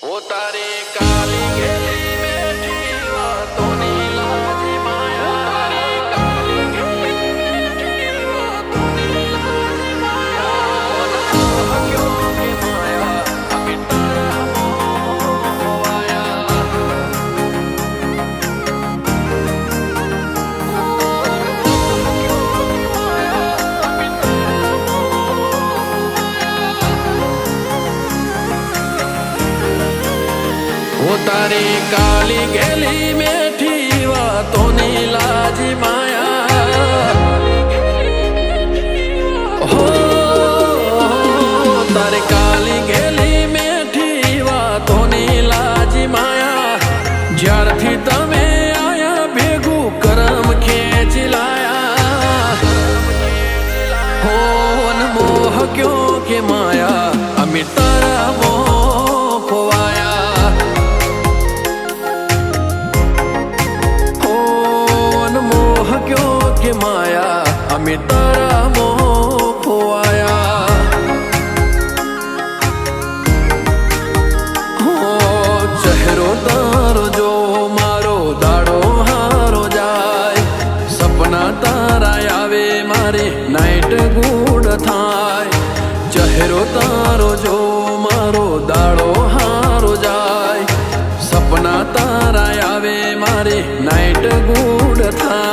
वो तारी काली गेली बैठी तो नीला जी माया तारी काली गेली बैठी तो नीला जी माया क्यों के माया अभी तारा मोह आया वो तारी काली गेली मेठी तो नीला जी माया हो तारी काली गेली मेठी तो नीला जी माया ज्यारथी तमे आया भेगू करम खेच लाया हो मोह क्यों के माया अमी तारा मोह खोवाया क्यों के माया अमी तारा मोह खोवाया हो चेहरो तारो जो मारो दाड़ो हारो जाए सपना तारा आवे मारे नाइट गुड थाय चेहरो तारो जो मारो दाड़ो हारो जाए सपना तारा आवे मारे नाइट गुड थाय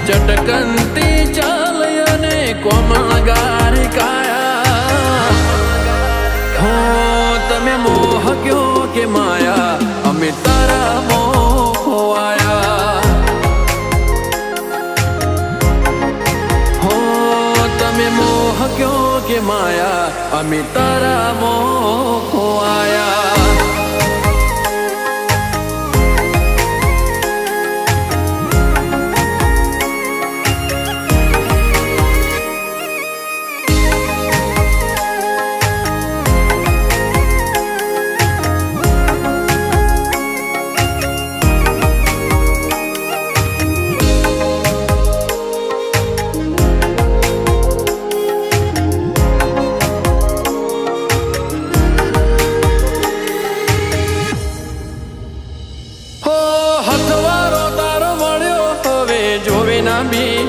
चटकंती चालयने कोमल गारी काया हो तमे मोह क्यों के माया अमी तारा मोह खोवाया हो तमे मोह क्यों के माया अमी तारा मोह खोवाया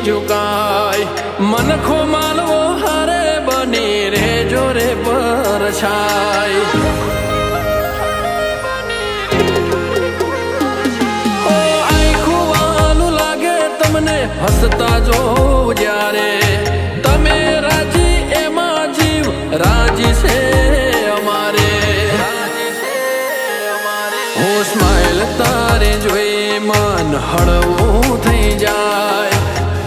झुकाय मन खो मालवो हारे बनी रे जोरे पर छाय ओ आँखों वालू लागे तमने हसता जो जारे तमे राजी एमा जीव राजी से अमारे हो स्माइल तारे जोई मन हड़वो थई जाय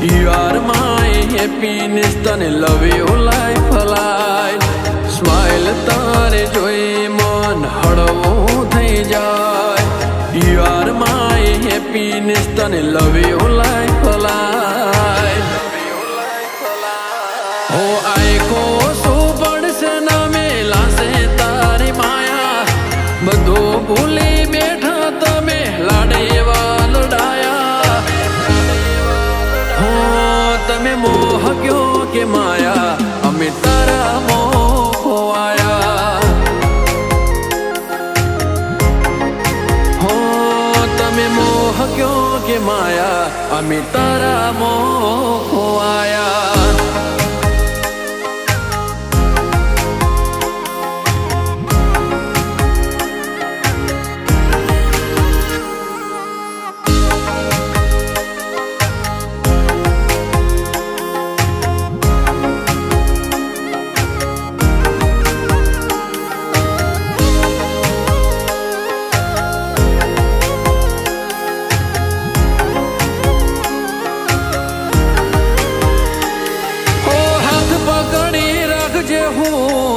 You are my happiness, tane love you life alive. Smile tare joy man hadvo thai jay. You are my happiness, tane love you life alive. हो आए को सो बड़ से ना मेला से तारी माया बदो भूली बैठा तमे लाडे वाल डाया तमे मोह क्यों के माया अमी तारा मोह खोवाया हो तमे मोह क्यों के माया अमी तारा मोह खोवाया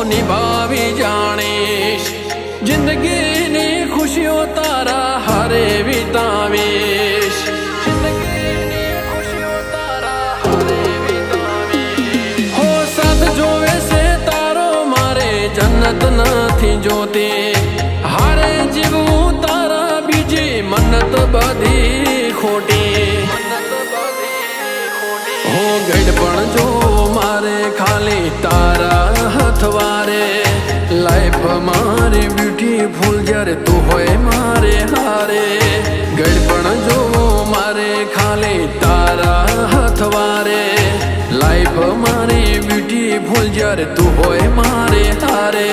निभावी जानीश जिंदगी नी खुशियों तारा हरे वितावीश जिंदगी नी खुशियों तारा हरे वितावीश हो साथ जोवे से तारो मारे जन्नत नथी जोते हारे जीवू तारा बीजी मन्नत बधी खोटी હો ગડપણ જો મારે ખાલી તારા હથવારે લાઈફ મારી બ્યુટીફુલ જ્યારે તું હોય મારે હારે ગડપણ જો મારે ખાલી તારા હથવારે લાઈફ મારી બ્યુટીફુલ જ્યારે તું હોય મારે હારે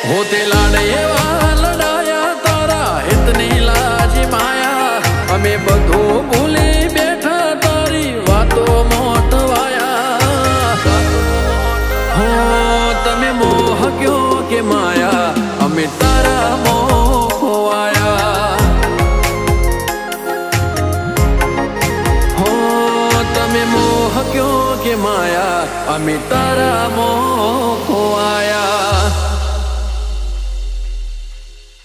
હોતે લાડ એવા લડાયા તારા હિતની લાજ માયા અમે બધું ભૂલી બેઠા તારી વાતો મોટવાયા હો તમે મોહ ક્યો કે માયા અમે તારા મોહ ખોવાયા હો તમે મોહ ક્યો કે માયા અમે તારા મોહ